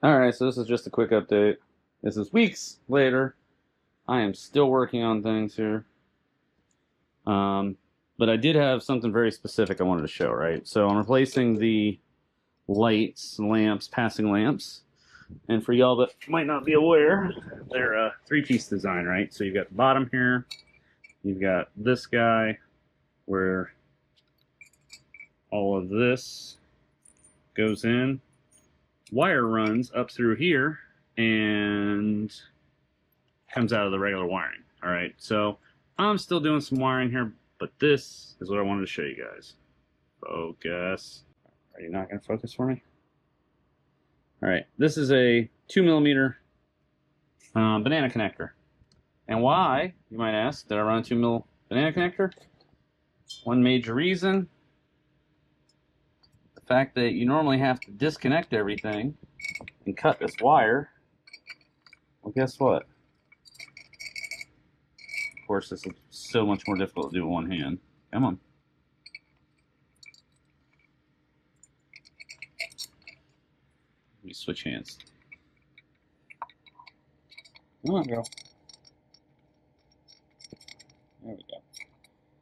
Alright, so this is just a quick update. This is weeks later. I am still working on things here. Um, but I did have something very specific I wanted to show, right? So I'm replacing the lights, lamps, passing lamps. And for y'all that might not be aware, they're a three-piece design, right? So you've got the bottom here, you've got this guy, where all of this goes in. Wire runs up through here, and comes out of the regular wiring. All right, so I'm still doing some wiring here, but this is what I wanted to show you guys. Focus. Are you not going to focus for me? All right, this is a 2mm banana connector. And why, you might ask, did I run a 2mm banana connector? One major reason, the fact that you normally have to disconnect everything and cut this wire. Well, guess what? Of course, this is so much more difficult to do with one hand. Come on. Let me switch hands. Come on, girl. There we go.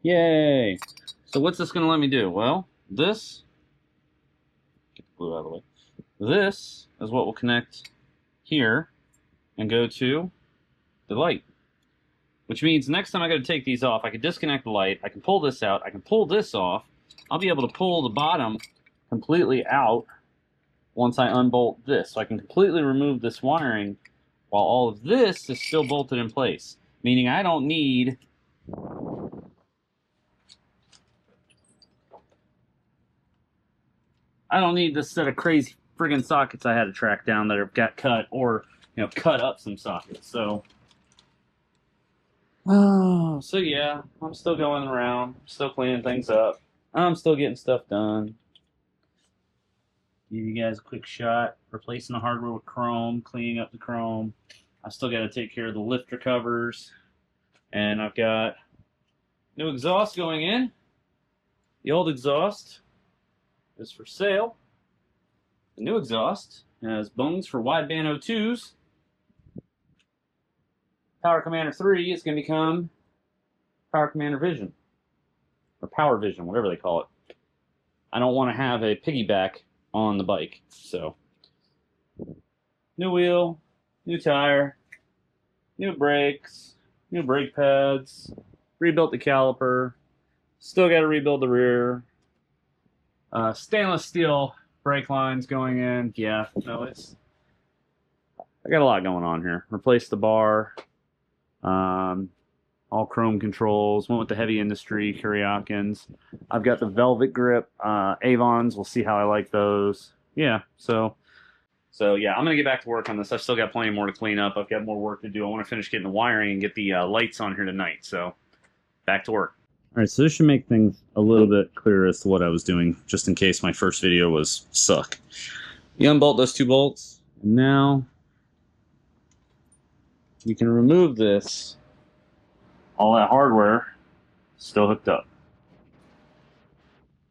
Yay! So what's this going to let me do? Well, this, get the glue out of the way. This is what will connect here and go to the light. Which means next time I got to take these off, I can disconnect the light, I can pull this out, I can pull this off. I'll be able to pull the bottom completely out once I unbolt this. So I can completely remove this wiring while all of this is still bolted in place. Meaning I don't need this set of crazy friggin' sockets I had to track down that have got cut, or cut up some sockets. So so yeah, I'm still going around, still cleaning things up. I'm still getting stuff done. Give you guys a quick shot. Replacing the hardware with chrome, cleaning up the chrome. I still got to take care of the lifter covers. And I've got new exhaust going in. The old exhaust is for sale. The new exhaust has bungs for wideband O2s. Power Commander 3 is going to become Power Commander Vision. Or Power Vision, whatever they call it. I don't want to have a piggyback on the bike. So, new wheel, new tire, new brakes, new brake pads, rebuilt the caliper, still got to rebuild the rear, stainless steel brake lines going in. Yeah, no, I got a lot going on here. Replaced the bar, all chrome controls, went with the heavy industry Kuriakins. I've got the velvet grip Avons. We'll see how I like those. Yeah, so yeah, I'm gonna get back to work on this. I've still got plenty more to clean up. I've got more work to do. I want to finish getting the wiring and get the lights on here tonight. So back to work. All right, so this should make things a little bit clearer as to what I was doing, just in case my first video was suck. You unbolt those two bolts, and now you can remove this. All that hardware still hooked up.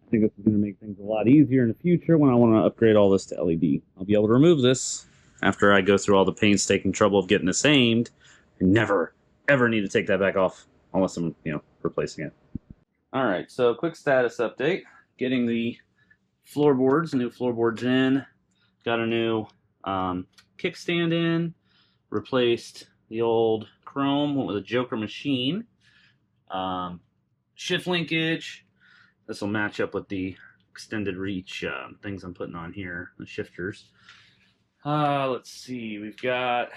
I think this is going to make things a lot easier in the future when I want to upgrade all this to LED. I'll be able to remove this after I go through all the painstaking trouble of getting this aimed. I never, ever need to take that back off unless I'm, replacing it. All right, so quick status update. Getting the floorboards, new floorboards in. Got a new kickstand in. Replaced the old chrome, went with a Joker machine. Shift linkage. This will match up with the extended reach things I'm putting on here, the shifters. Let's see, we've got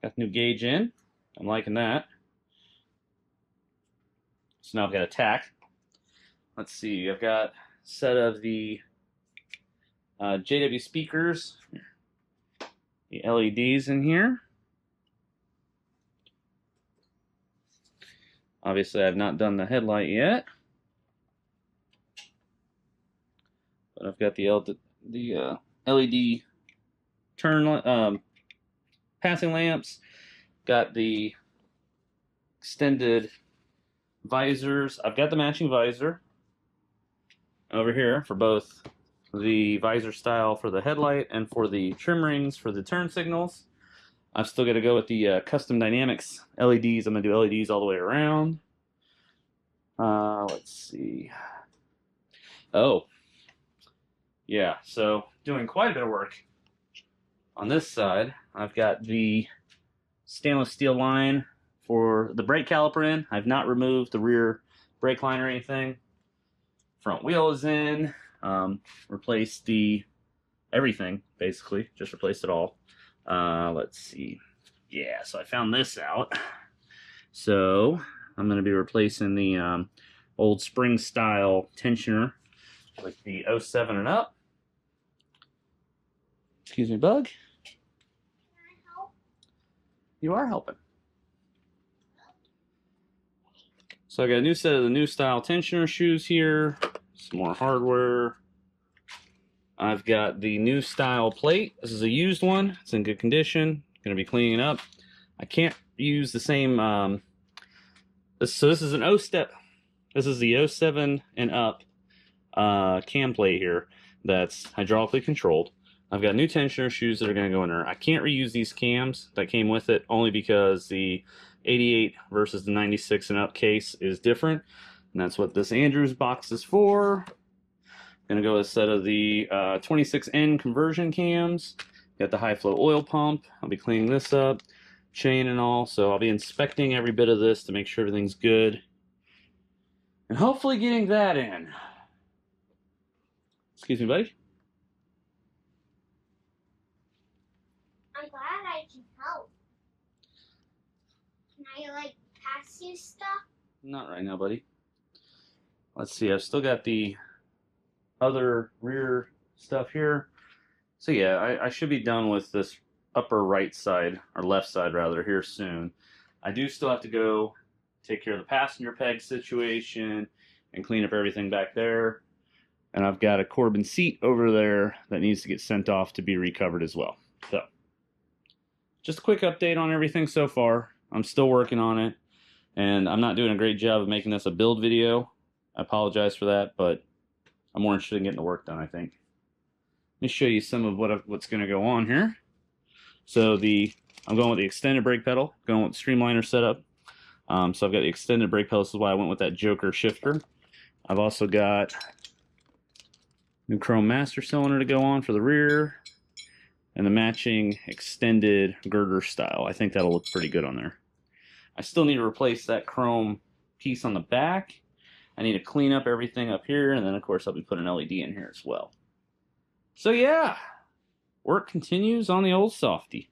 the new gauge in. I'm liking that. So now I've got a tack. Let's see, I've got a set of the JW speakers, the LEDs in here. Obviously, I've not done the headlight yet, but I've got the LED turn passing lamps. Got the extended visors. I've got the matching visor over here for both the visor style for the headlight and for the trim rings for the turn signals. I've still got to go with the custom dynamics LEDs. I'm going to do LEDs all the way around. Let's see. Oh, yeah, so doing quite a bit of work. On this side, I've got the stainless steel line for the brake caliper in. I've not removed the rear brake line or anything. Front wheel is in. Replaced everything, basically. Just replaced it all. Let's see. Yeah, so I found this out. So I'm going to be replacing the old spring style tensioner with the 07 and up. Excuse me, bug. Can I help? You are helping. So I got a new set of the new style tensioner shoes here. Some more hardware. I've got the new style plate. This is a used one. It's in good condition. Going to be cleaning it up. I can't use the same. So this is an O-step. This is the 07 and up cam plate here that's hydraulically controlled. I've got new tensioner shoes that are going to go in there. I can't reuse these cams that came with it only because the 88 versus the 96 and up case is different. And that's what this Andrews box is for. Going to go with a set of the 26N conversion cams. Got the high flow oil pump. I'll be cleaning this up, chain and all. So I'll be inspecting every bit of this to make sure everything's good. And hopefully getting that in. Excuse me, buddy. I'm glad I can help. Can I, like, pass you stuff? Not right now, buddy. Let's see, I've still got the other rear stuff here. So yeah, I should be done with this upper right side, or left side rather, here soon. I do still have to go take care of the passenger peg situation and clean up everything back there. And I've got a Corbin seat over there that needs to get sent off to be recovered as well. So, just a quick update on everything so far. I'm still working on it, and I'm not doing a great job of making this a build video. I apologize for that, but I'm more interested in getting the work done, I think. Let me show you some of what's going to go on here. So I'm going with the extended brake pedal, going with the Streamliner setup. So I've got the extended brake pedal. This is why I went with that Joker shifter. I've also got new chrome master cylinder to go on for the rear, and the matching extended girder style. I think that'll look pretty good on there. I still need to replace that chrome piece on the back. I need to clean up everything up here, and then of course I'll be putting an LED in here as well. So yeah, work continues on the old Softy.